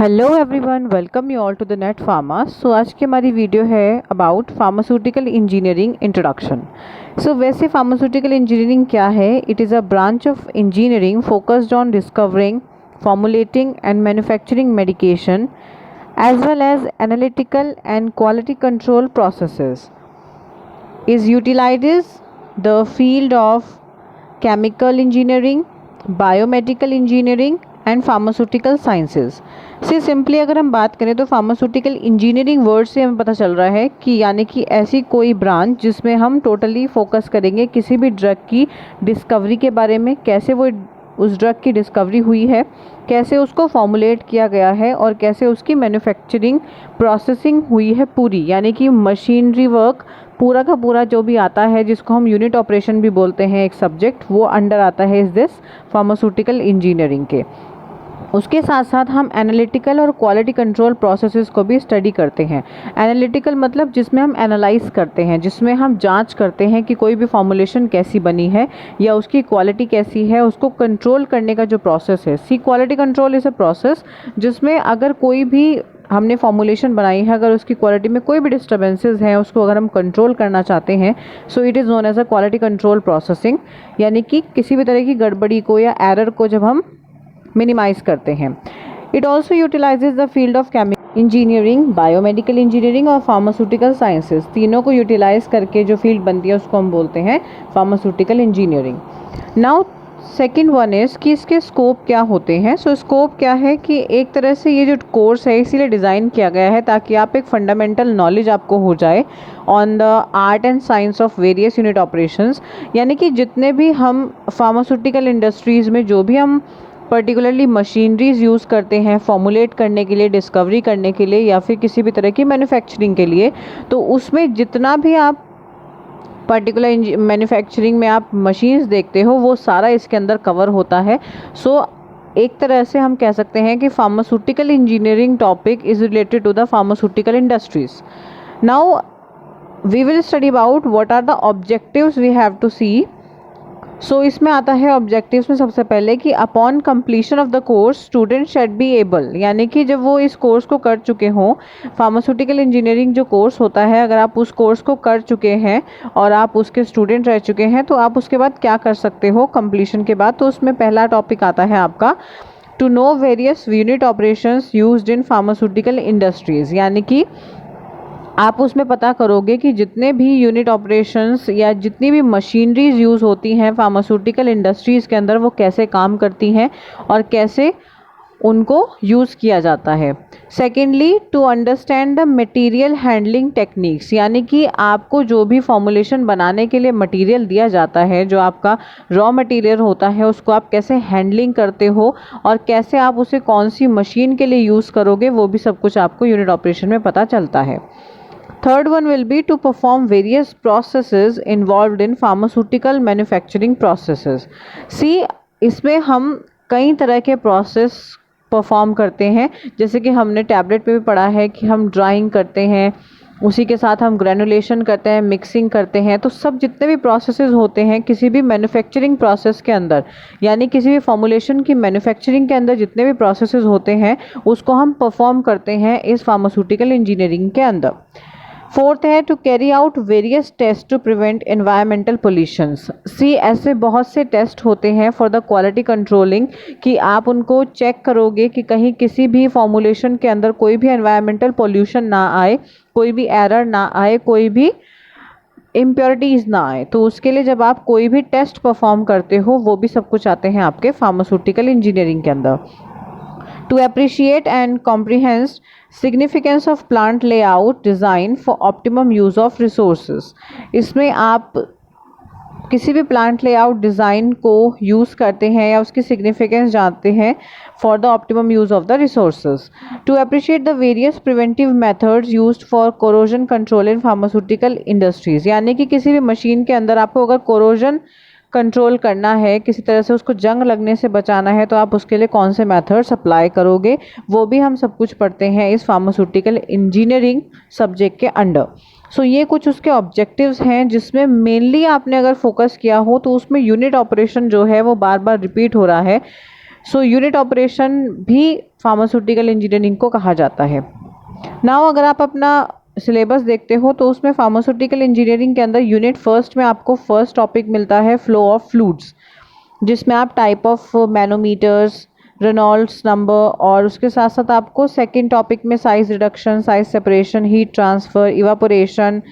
Hello everyone, welcome you all to the net pharma. So आज की हमारी video है about pharmaceutical engineering introduction. So वैसे pharmaceutical engineering क्या है? It is a branch of engineering focused on discovering, formulating and manufacturing medication as well as analytical and quality control processes. Is utilizes the field of chemical engineering, biomedical engineering and pharmaceutical sciences से simply अगर हम बात करें तो pharmaceutical engineering word से हमें पता चल रहा है कि यानी कि ऐसी कोई ब्रांच जिसमें हम टोटली फोकस करेंगे किसी भी ड्रग की डिस्कवरी के बारे में, कैसे वो उस ड्रग की डिस्कवरी हुई है, कैसे उसको फॉर्मुलेट किया गया है और कैसे उसकी मैन्युफैक्चरिंग प्रोसेसिंग हुई है पूरी, यानी कि मशीनरी वर्क पूरा का पूरा जो भी आता है जिसको हम यूनिट ऑपरेशन भी बोलते हैं एक सब्जेक्ट, वो अंडर आता है इस दिस फार्मास्यूटिकल इंजीनियरिंग के। उसके साथ साथ हम एनालिटिकल और क्वालिटी कंट्रोल प्रोसेसेस को भी स्टडी करते हैं। एनालिटिकल मतलब जिसमें हम एनालाइज करते हैं, जिसमें हम जांच करते हैं कि कोई भी फॉर्मुलेशन कैसी बनी है या उसकी क्वालिटी कैसी है, उसको कंट्रोल करने का जो प्रोसेस है। See quality control is a process जिसमें अगर कोई भी हमने फॉर्मुलेशन बनाई है, अगर उसकी क्वालिटी में कोई भी डिस्टर्बेंसेस हैं, उसको अगर हम कंट्रोल करना चाहते हैं, so it is known as a quality control processing, यानी कि किसी भी तरह की गड़बड़ी को या एरर को जब हम मिनिमाइज करते हैं। It also utilises the field of chemical engineering, biomedical engineering और फार्मास्यूटिकल साइंसेज। तीनों को यूटिलाइज करके जो फील्ड बनती है उसको हम बोलते हैं pharmaceutical engineering. Now second one is कि इसके स्कोप क्या होते हैं। सो स्कोप क्या है कि एक तरह से ये जो कोर्स है इसीलिए डिज़ाइन किया गया है ताकि आप एक फंडामेंटल नॉलेज आपको हो जाए on the art and science of various unit operations, यानी कि जितने भी हम फार्मास्यूटिकल इंडस्ट्रीज़ में जो भी हम पर्टिकुलरली मशीनरीज यूज़ करते हैं फॉर्मुलेट करने के लिए, डिस्कवरी करने के लिए या फिर किसी भी तरह की मैन्युफैक्चरिंग के लिए, तो उसमें जितना भी आप पर्टिकुलर मैन्युफैक्चरिंग में आप मशीन्स देखते हो वो सारा इसके अंदर कवर होता है। सो एक तरह से हम कह सकते हैं कि pharmaceutical engineering topic is related to the pharmaceutical industries. Now we will study about what are the objectives we have to see. So इसमें आता है ऑब्जेक्टिव्स में सबसे पहले कि upon completion of the course student should be able, यानी कि जब वो इस कोर्स को कर चुके हों, फार्मास्यूटिकल इंजीनियरिंग जो कोर्स होता है, अगर आप उस कोर्स को कर चुके हैं और आप उसके स्टूडेंट रह चुके हैं तो आप उसके बाद क्या कर सकते हो कंप्लीशन के बाद। तो उसमें पहला टॉपिक आता है आपका to know various unit operations used in pharmaceutical industries, यानी कि आप उसमें पता करोगे कि जितने भी यूनिट ऑपरेशंस या जितनी भी मशीनरीज यूज़ होती हैं फार्मास्यूटिकल इंडस्ट्रीज़ के अंदर वो कैसे काम करती हैं और कैसे उनको यूज़ किया जाता है। Secondly, to understand the material handling techniques, यानी कि आपको जो भी फॉर्मुलेशन बनाने के लिए मटेरियल दिया जाता है, जो आपका रॉ मटेरियल होता है, उसको आप कैसे हैंडलिंग करते हो और कैसे आप उसे कौन सी मशीन के लिए यूज़ करोगे, वो भी सब कुछ आपको यूनिट ऑपरेशन में पता चलता है। Third one will be to perform various processes involved in pharmaceutical manufacturing processes. See, इसमें हम कई तरह के प्रोसेस परफॉर्म करते हैं, जैसे कि हमने टैबलेट पे भी पढ़ा है कि हम ड्राइंग करते हैं, उसी के साथ हम ग्रेनुलेशन करते हैं, मिक्सिंग करते हैं। तो सब जितने भी प्रोसेसेस होते हैं किसी भी मैन्युफैक्चरिंग प्रोसेस के अंदर, यानी किसी भी फॉर्मुलेशन की मैन्युफैक्चरिंग के अंदर जितने भी प्रोसेसेस होते हैं उसको हम परफॉर्म करते हैं इस फार्मास्यूटिकल इंजीनियरिंग के अंदर। फोर्थ है to carry out various test to prevent environmental pollutions. See, ऐसे बहुत से टेस्ट होते हैं फॉर द क्वालिटी कंट्रोलिंग कि आप उनको चेक करोगे कि कहीं किसी भी फॉर्मुलेशन के अंदर कोई भी एनवायरमेंटल पोल्यूशन ना आए, कोई भी एरर ना आए, कोई भी इम्प्योरिटीज़ ना आए। तो उसके लिए जब आप कोई भी टेस्ट परफॉर्म करते हो वो भी सब कुछ आते हैं आपके फार्मास्यूटिकल इंजीनियरिंग के अंदर। To appreciate and comprehend significance of plant layout design for optimum use of resources, इसमें आप किसी भी प्लांट लेआउट डिज़ाइन को यूज़ करते हैं या उसकी सिग्निफिकेंस जानते हैं for the optimum use of the resources. To appreciate the various preventive methods used for corrosion control in pharmaceutical industries, यानी कि किसी भी मशीन के अंदर आपको अगर कोरोजन कंट्रोल करना है, किसी तरह से उसको जंग लगने से बचाना है, तो आप उसके लिए कौन से मेथड्स अप्लाई करोगे, वो भी हम सब कुछ पढ़ते हैं इस फार्मास्यूटिकल इंजीनियरिंग सब्जेक्ट के अंडर। सो ये कुछ उसके ऑब्जेक्टिव्स हैं जिसमें मेनली आपने अगर फोकस किया हो तो उसमें यूनिट ऑपरेशन जो है वो बार बार रिपीट हो रहा है। सो यूनिट ऑपरेशन भी फार्मास्यूटिकल इंजीनियरिंग को कहा जाता है। नाउ अगर आप अपना सिलेबस देखते हो तो उसमें फार्मास्यूटिकल इंजीनियरिंग के अंदर यूनिट फर्स्ट में आपको फर्स्ट टॉपिक मिलता है फ्लो ऑफ फ्लूइड्स, जिसमें आप type of manometers, Reynolds number, और उसके साथ साथ आपको सेकंड टॉपिक में size reduction, size separation, heat transfer, evaporation,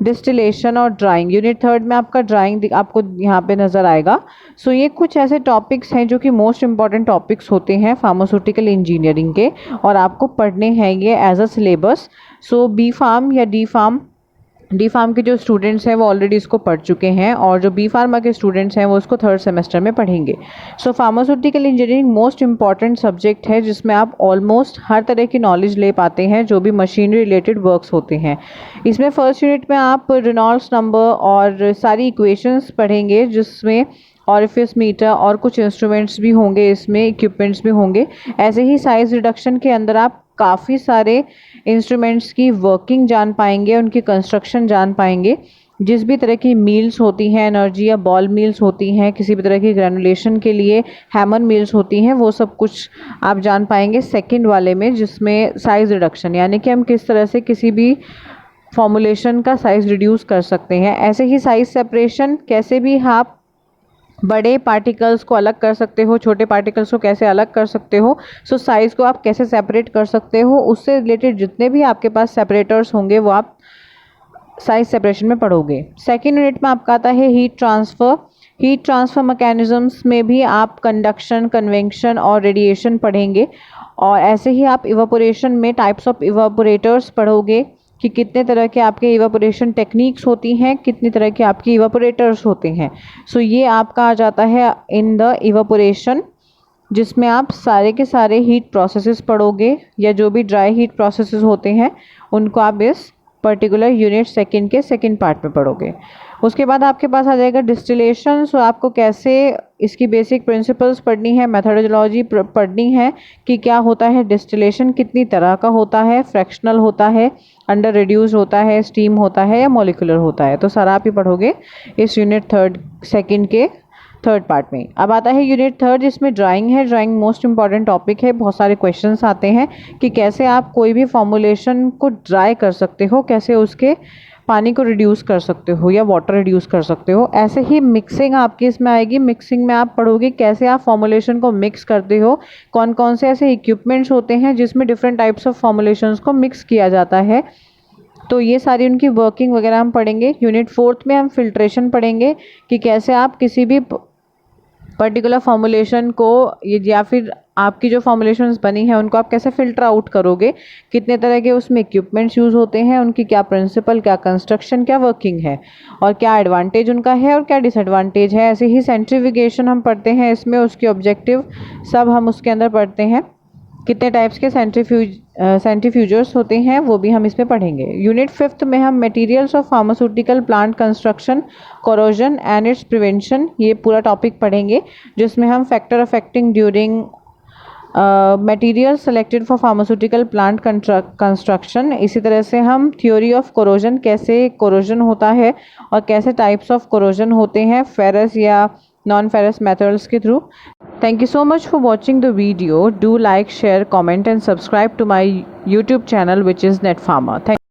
distillation और ड्राइंग। यूनिट थर्ड में आपका ड्राइंग आपको यहाँ पे नज़र आएगा। सो ये कुछ ऐसे टॉपिक्स हैं जो कि मोस्ट इंपॉर्टेंट टॉपिक्स होते हैं फार्मास्यूटिकल इंजीनियरिंग के, और आपको पढ़ने हैं ये as a syllabus. So B pharm या डी फार्म के जो स्टूडेंट्स हैं वो ऑलरेडी इसको पढ़ चुके हैं, और जो बी फार्मा के स्टूडेंट्स हैं वो इसको थर्ड सेमेस्टर में पढ़ेंगे। So pharmaceutical engineering most important subject है जिसमें आप ऑलमोस्ट हर तरह की नॉलेज ले पाते हैं जो भी मशीनरी रिलेटेड वर्क्स होते हैं। इसमें फर्स्ट यूनिट में आप रेनॉल्ड्स नंबर और सारी इक्वेशंस पढ़ेंगे, जिसमें ऑरिफिस मीटर और कुछ इंस्ट्रूमेंट्स भी होंगे, इसमें इक्विपमेंट्स भी होंगे। ऐसे ही साइज रिडक्शन के अंदर आप काफ़ी सारे इंस्ट्रूमेंट्स की वर्किंग जान पाएंगे, उनकी कंस्ट्रक्शन जान पाएंगे। जिस भी तरह की मील्स होती हैं, एनर्जी या बॉल मील्स होती हैं, किसी भी तरह की ग्रेनुलेशन के लिए हैमर मील्स होती हैं, वो सब कुछ आप जान पाएंगे सेकंड वाले में, जिसमें साइज रिडक्शन यानी कि हम किस तरह से किसी भी फॉर्मुलेशन का साइज़ रिड्यूस कर सकते हैं। ऐसे ही साइज सेपरेशन, कैसे भी आप बड़े पार्टिकल्स को अलग कर सकते हो, छोटे पार्टिकल्स को कैसे अलग कर सकते हो। सो साइज़ को आप कैसे सेपरेट कर सकते हो, उससे रिलेटेड जितने भी आपके पास सेपरेटर्स होंगे वो आप साइज सेपरेशन में पढ़ोगे। सेकेंड यूनिट में आपका आता है heat transfer. Heat transfer mechanisms में भी आप कंडक्शन, कन्वेक्शन और रेडिएशन पढ़ेंगे, और ऐसे ही आप इवापोरेशन में टाइप्स ऑफ इवापोरेटर्स पढ़ोगे कि कितने तरह के आपके इवापोरेशन टेक्निक्स होती हैं, कितनी तरह के आपके इवापोरेटर्स होते हैं। सो ये आपका आ जाता है इन द इवापोरेशन, जिसमें आप सारे के सारे हीट प्रोसेसेस पढ़ोगे, या जो भी ड्राई हीट प्रोसेसेस होते हैं उनको आप इस पर्टिकुलर यूनिट सेकंड के सेकंड पार्ट में पढ़ोगे। उसके बाद आपके पास आ जाएगा डिस्टिलेशन। सो आपको कैसे इसकी बेसिक प्रिंसिपल्स पढ़नी है, मेथोडोलॉजी पढ़नी है कि क्या होता है डिस्टिलेशन, कितनी तरह का होता है, फ्रैक्शनल होता है, अंडर रिड्यूस होता है, स्टीम होता है या मॉलिक्यूलर होता है। तो सारा आप ही पढ़ोगे इस यूनिट सेकंड के थर्ड पार्ट में। अब आता है यूनिट थर्ड, जिसमें ड्राइंग है। ड्राइंग मोस्ट इंपॉर्टेंट टॉपिक है। बहुत सारे क्वेश्चंस आते हैं कि कैसे आप कोई भी फॉर्मुलेशन को ड्राई कर सकते हो, कैसे उसके पानी को रिड्यूस कर सकते हो या वाटर रिड्यूस कर सकते हो। ऐसे ही मिक्सिंग आपकी इसमें आएगी। मिक्सिंग में आप पढ़ोगे कैसे आप फॉर्मुलेशन को मिक्स करते हो, कौन कौन से ऐसे इक्विपमेंट्स होते हैं जिसमें डिफरेंट टाइप्स ऑफ फॉर्मुलेशंस को मिक्स किया जाता है। तो ये सारी उनकी वर्किंग वगैरह हम पढ़ेंगे। यूनिट फोर्थ में हम फिल्ट्रेशन पढ़ेंगे कि कैसे आप किसी भी पर्टिकुलर फॉर्मुलेशन को या फिर आपकी जो फॉर्मुलेशंस बनी है उनको आप कैसे फ़िल्टर आउट करोगे, कितने तरह के उसमें इक्विपमेंट्स यूज़ होते हैं, उनकी क्या प्रिंसिपल, क्या कंस्ट्रक्शन, क्या वर्किंग है, और क्या एडवांटेज उनका है और क्या डिसएडवांटेज है। ऐसे ही सेंट्रीफ्यूगेशन हम पढ़ते हैं, इसमें उसके ऑब्जेक्टिव सब हम उसके अंदर पढ़ते हैं। कितने टाइप्स के सेंट्रीफ्यूजर्स होते हैं वो भी हम इसमें पढ़ेंगे। यूनिट फिफ्थ में हम materials of pharmaceutical plant construction, corrosion and it's prevention, ये पूरा टॉपिक पढ़ेंगे, जिसमें हम factor affecting during material selected for pharmaceutical plant construction. इसी तरह से हम थ्योरी ऑफ कोरोजन, कैसे कोरोजन होता है और कैसे टाइप्स ऑफ कोरोजन होते हैं फेरस या नॉन फेरस मेथड्स के through. Thank you so much for watching the video. Do like, share, comment and subscribe to my YouTube channel, which is NetPharma. Thank you.